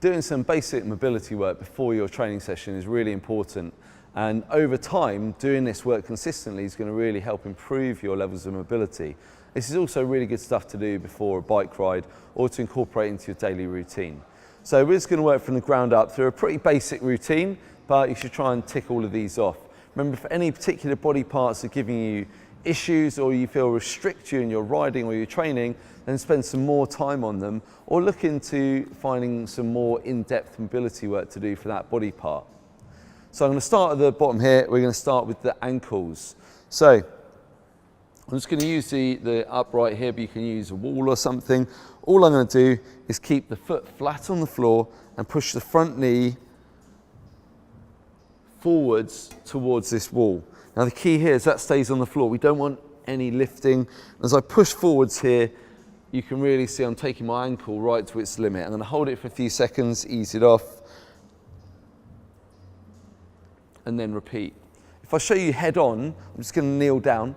doing some basic mobility work before your training session is really important. And over time, doing this work consistently is going to really help improve your levels of mobility. This is also really good stuff to do before a bike ride or to incorporate into your daily routine. So we're just going to work from the ground up through a pretty basic routine, but you should try and tick all of these off. Remember, if any particular body parts are giving you issues or you feel restrict you in your riding or your training, then spend some more time on them or look into finding some more in-depth mobility work to do for that body part. So I'm going to start at the bottom here. We're going to start with the ankles. So I'm just going to use the upright here, but you can use a wall or something. All I'm going to do is keep the foot flat on the floor and push the front knee forwards towards this wall. Now the key here is that stays on the floor. We don't want any lifting. As I push forwards here, you can really see I'm taking my ankle right to its limit. I'm going to hold it for a few seconds, ease it off, and then repeat. If I show you head on, I'm just going to kneel down.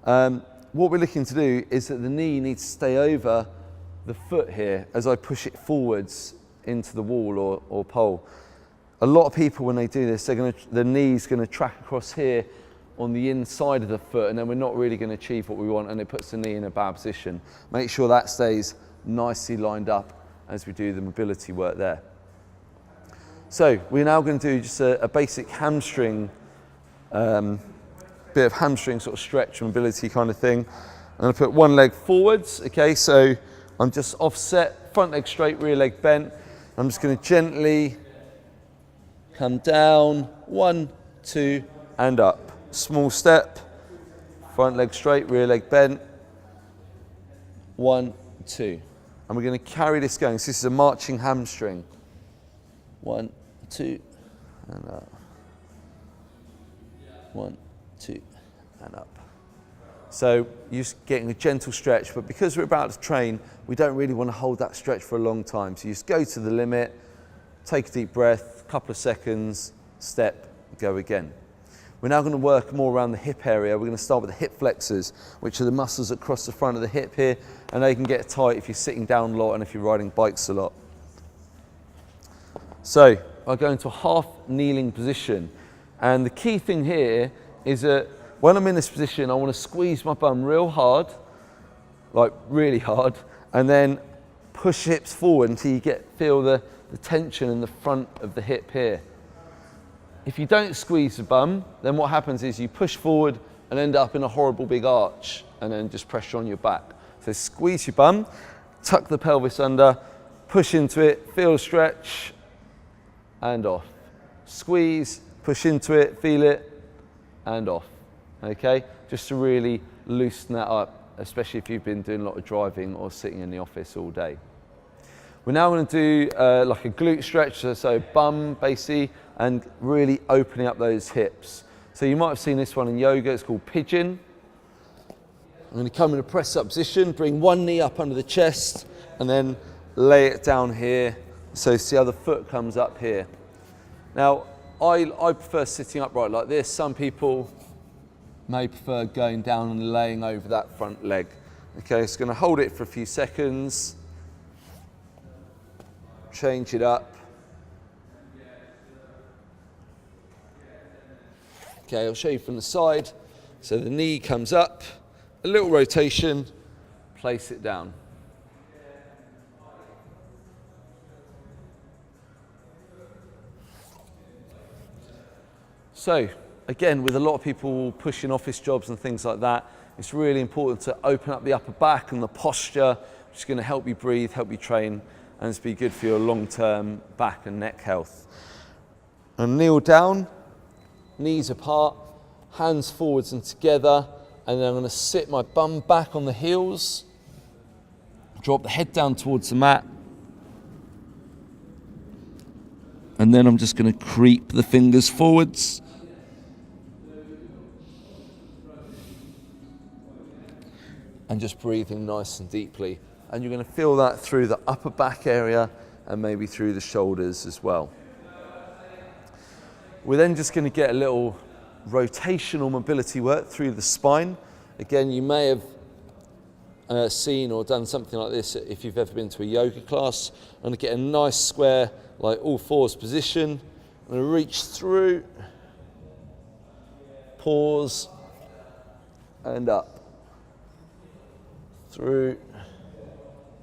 What we're looking to do is that the knee needs to stay over the foot here as I push it forwards into the wall or pole. A lot of people, when they do this, the knee's going to track across here on the inside of the foot, and then we're not really going to achieve what we want, and it puts the knee in a bad position. Make sure that stays nicely lined up as we do the mobility work there. So we're now going to do just a basic hamstring, bit of hamstring sort of stretch mobility kind of thing. I'm going to put one leg forwards, okay, so I'm just offset, front leg straight, rear leg bent. I'm just going to gently come down, 1, 2, and up. Small step, front leg straight, rear leg bent, 1, 2. And we're going to carry this going. So this is a marching hamstring. 1, 2, and up. 1, 2, and up. So you're just getting a gentle stretch, but because we're about to train, we don't really want to hold that stretch for a long time. So you just go to the limit, take a deep breath, couple of seconds, step, go again. We're now going to work more around the hip area. We're going to start with the hip flexors, which are the muscles across the front of the hip here, and they can get tight if you're sitting down a lot and if you're riding bikes a lot. So I go into a half kneeling position, and the key thing here is that when I'm in this position, I want to squeeze my bum real hard, like really hard, and then push hips forward until you feel the tension in the front of the hip here. If you don't squeeze the bum, then what happens is you push forward and end up in a horrible big arch and then just pressure on your back. So squeeze your bum, tuck the pelvis under, push into it, feel stretch, and off. Squeeze, push into it, feel it, and off. Okay, just to really loosen that up, especially if you've been doing a lot of driving or sitting in the office all day. We're now going to do like a glute stretch, so bum basically, and really opening up those hips. So you might have seen this one in yoga, it's called pigeon. I'm going to come in a press up position, bring one knee up under the chest, and then lay it down here. So see how the foot comes up here. Now, I prefer sitting upright like this. Some people may prefer going down and laying over that front leg. Okay, so going to hold it for a few seconds. Change it up. Okay, I'll show you from the side. So the knee comes up, a little rotation, place it down. So again, with a lot of people pushing office jobs and things like that, it's really important to open up the upper back and the posture, which is going to help you breathe, help you train, and it's be good for your long-term back and neck health. And kneel down, knees apart, hands forwards and together, and then I'm going to sit my bum back on the heels, drop the head down towards the mat, and then I'm just going to creep the fingers forwards. And just breathing nice and deeply. And you're going to feel that through the upper back area and maybe through the shoulders as well. We're then just going to get a little rotational mobility work through the spine. Again, you may have seen or done something like this if you've ever been to a yoga class. I'm going to get a nice square, like all fours position. I'm going to reach through, pause, and up. Through,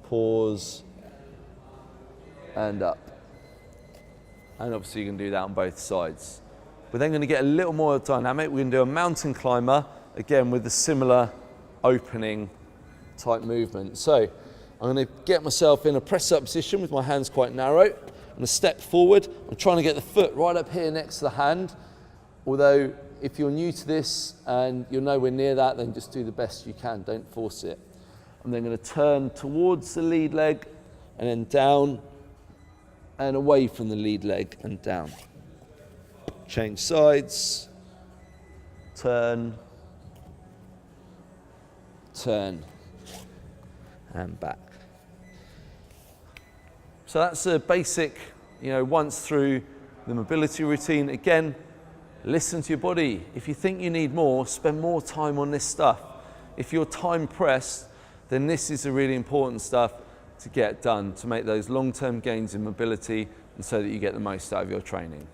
pause, and up. And obviously you can do that on both sides. We're then going to get a little more dynamic. We're going to do a mountain climber, again with a similar opening type movement. So I'm going to get myself in a press up position with my hands quite narrow. I'm going to step forward. I'm trying to get the foot right up here next to the hand. Although if you're new to this and you're nowhere near that, then just do the best you can, don't force it. I'm then going to turn towards the lead leg and then down and away from the lead leg and down. Change sides, turn, turn, and back. So that's a basic, once through the mobility routine. Again, listen to your body. If you think you need more, spend more time on this stuff. If you're time pressed, then this is the really important stuff to get done to make those long-term gains in mobility and so that you get the most out of your training.